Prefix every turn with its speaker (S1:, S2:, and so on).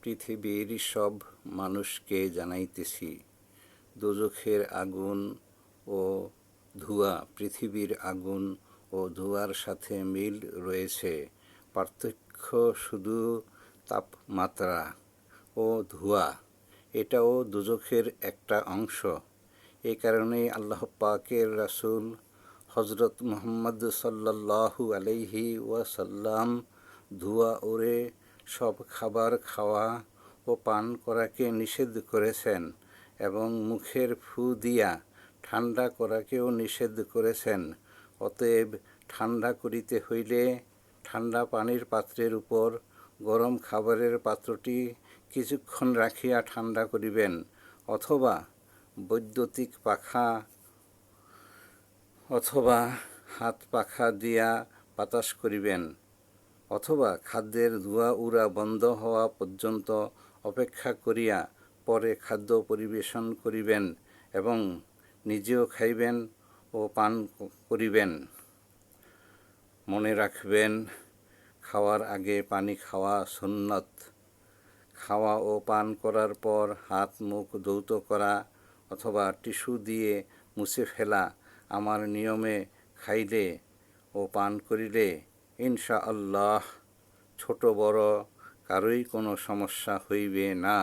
S1: পৃথিবীর সব মানুষকে জানাইতেছি, দোজখের আগুন ও ধোঁয়া পৃথিবীর আগুন ও ধোঁয়ার সাথে মিল রয়েছে। পার্থক্য শুধু তাপমাত্রা ও ধোঁয়া। এটাও দোজখের একটা অংশ। এ কারণেই আল্লাহ পাকের রাসূল হযরত মুহাম্মদ সাল্লাল্লাহু আলাইহি ওয়াসাল্লাম ধোঁয়া ওড়ে সব খাবার খাওয়া ও পান করাকে নিষেধ করেছেন এবং মুখের ফু দিয়া ঠান্ডা করাকেও নিষেধ করেছেন। অতএব ঠান্ডা করিতে হইলে ঠান্ডা পানির পাত্রের উপর গরম খাবারের পাত্রটি কিছুক্ষণ রাখিয়া ঠান্ডা করিবেন, অথবা বৈদ্যুতিক পাখা অথবা হাত পাখা দিয়া বাতাস করিবেন, অথবা খাদ্যের ধোঁয়া উড়া বন্ধ হওয়া পর্যন্ত অপেক্ষা করিয়া পরে খাদ্য পরিবেশন করিবেন এবং নিজেও খাইবেন ও পান করিবেন। মনে রাখবেন, খাওয়ার আগে পানি খাওয়া সুন্নত। খাওয়া ও পান করার পর হাত মুখ ধৌত করা অথবা টিস্যু দিয়ে মুছে ফেলা আমার নিয়মে খাইলে ও পান করিলে ইনশাআল্লাহ ছোট বড় কারোই কোনো সমস্যা হইবে না।